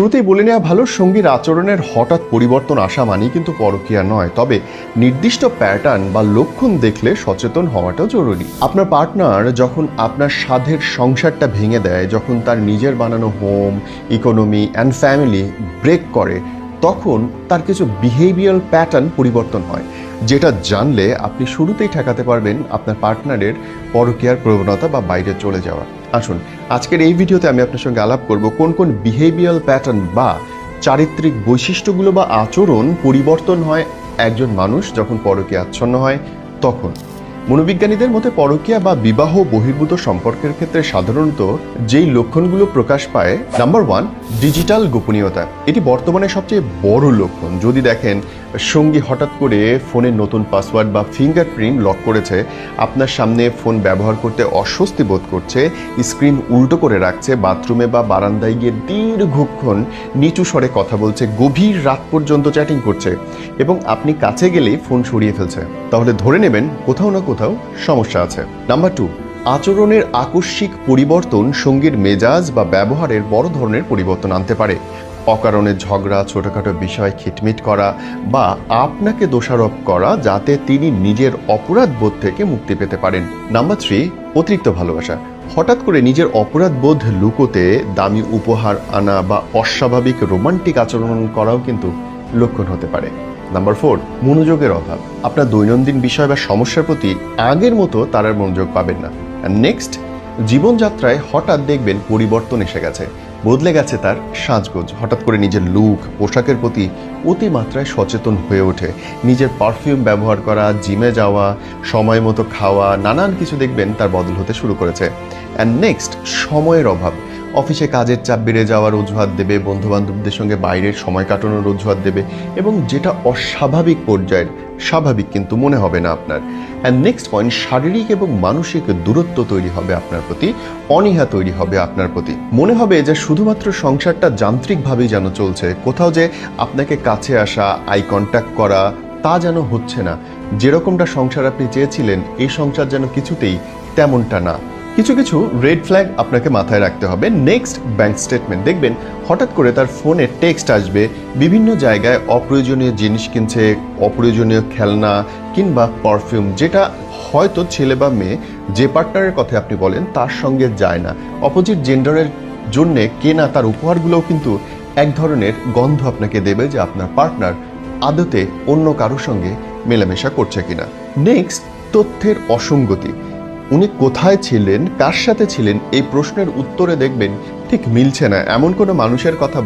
শুরুতেই বলে নেওয়া ভালো, সঙ্গীর আচরণের হঠাৎ পরিবর্তন আসা মানেই কিন্তু পরকীয়া নয়, তবে নির্দিষ্ট প্যাটার্ন বা লক্ষণ দেখলে সচেতন হওয়াটাও জরুরি। আপনার পার্টনার যখন আপনার সাধের সংসারটা ভেঙে দেয়, যখন তার নিজের বানানো home, economy and family break করে, তখন তার কিছু বিহেভিয়ারাল প্যাটার্ন পরিবর্তন হয়, যেটা জানলে আপনি শুরুতেই ঠেকাতে পারবেন আপনার পার্টনারের পরকীয়ার প্রবণতা বা বাইরে চলে যাওয়া। আসুন আজকের এই ভিডিওতে আমি আপনার সঙ্গে আলাপ করব কোন কোন বিহেভিয়ারাল প্যাটার্ন বা চারিত্রিক বৈশিষ্ট্যগুলো বা আচরণ পরিবর্তন হয় একজন মানুষ যখন পরকীয়া আচ্ছন্ন হয় তখন। মনোবিজ্ঞানীদের মতে পরকীয়া বা বিবাহ বহির্ভূত সম্পর্কের ক্ষেত্রে সাধারণত যেই লক্ষণগুলো প্রকাশ পায়, নাম্বার 1, ডিজিটাল গোপনীয়তা। এটি বর্তমানে সবচেয়ে বড় লক্ষণ। যদি দেখেন সঙ্গী হঠাৎ করে ফোনের নতুন পাসওয়ার্ড বা ফিঙ্গারপ্রিন্ট লক করেছে, আপনার সামনে ফোন ব্যবহার করতে অস্বস্তি বোধ করছে, স্ক্রিন উল্টো করে রাখছে, বাথরুমে বা বারান্দায় গিয়ে দীর্ঘক্ষণ নিচু স্বরে কথা বলছে, গভীর রাত পর্যন্ত চ্যাটিং করছে এবং আপনি কাছে গেলেই ফোন সরিয়ে ফেলছে, তাহলে ধরে নেবেন কোথাও না কোথাও সমস্যা আছে। নাম্বার 2, আচরণের আকস্মিক পরিবর্তন সঙ্গীর মেজাজ বা ব্যবহারের বড় ধরনের পরিবর্তন আনতে পারে। অকারণে ঝগড়া, ছোটখাটো বিষয় খিটমিট করা বা আপনাকে দোষারোপ করা, যাতে তিনি নিজের অপরাধ বোধ থেকে মুক্তি পেতে পারেন। নাম্বার 3, অতিরিক্ত ভালোবাসা। হঠাৎ করে নিজের অপরাধ বোধ লুকোতে দামি উপহার আনা বা অস্বাভাবিক রোমান্টিক আচরণ করাও কিন্তু লক্ষণ হতে পারে। নাম্বার 4, মনোযোগের অভাব। আপনার দৈনন্দিন বিষয় বা সমস্যার প্রতি আগের মতো তার আর মনোযোগ পাবেন না। নেক্সট, জীবনযাত্রায় হঠাৎ দেখবেন পরিবর্তন এসে গেছে, বদলে গেছে তার সাজগোজ। হঠাৎ করে নিজের লুক, পোশাকের প্রতি অতিমাত্রায় সচেতন হয়ে ওঠে। নিজের পারফিউম ব্যবহার করা, জিমে যাওয়া, সময় মতো খাওয়া, নানান কিছু দেখবেন তার বদল হতে শুরু করেছে। অ্যান্ড নেক্সট, সময়ের অভাব। অফিসে কাজের চাপ বেড়ে যাওয়ার অজুহাত দেবে, বন্ধুবান্ধবদের সঙ্গে বাইরের সময় কাটানোর অজুহাত দেবে, এবং যেটা অস্বাভাবিক পর্যায়ের, স্বাভাবিক কিন্তু মনে হবে না আপনার। অ্যান্ড নেক্সট পয়েন্ট, শারীরিক এবং মানসিক দূরত্ব তৈরি হবে আপনার প্রতি, অনীহা তৈরি হবে আপনার প্রতি। মনে হবে যে শুধুমাত্র সংসারটা যান্ত্রিকভাবেই যেন চলছে, কোথাও যে আপনাকে কাছে আসা, আই কন্ট্যাক্ট করা, তা যেন হচ্ছে না। যেরকমটা সংসার আপনি চেয়েছিলেন, এই সংসার যেন কিছুতেই তেমনটা না। কিছু কিছু রেড ফ্ল্যাগ আপনাকে মাথায় রাখতে হবে। Next, bank statement. দেখবেন হঠাৎ করে তার ফোনে টেক্সট আসবে, বিভিন্ন জায়গায় অপ্রয়োজনীয় জিনিস কিনছে, অপ্রয়োজনীয় খেলনা কিংবা পারফিউম, যেটা হয়তো ছেলে বা মেয়ে যে পার্টনারের কথা আপনি বলেন তার সঙ্গে যায় না। অপোজিট জেন্ডারের জন্যে কেনা তার উপহারগুলোও কিন্তু এক ধরনের গন্ধ আপনাকে দেবে যে আপনার পার্টনার আদতে অন্য কারোর সঙ্গে মেলামেশা করছে কিনা। নেক্সট, তথ্যের অসঙ্গতি। উনি কোথায় ছিলেন, কার সাথে ছিলেন, এই প্রশ্নের উত্তরে দেখবেন ঠিক মিলছে না। এমন কোনো মানুষের কথা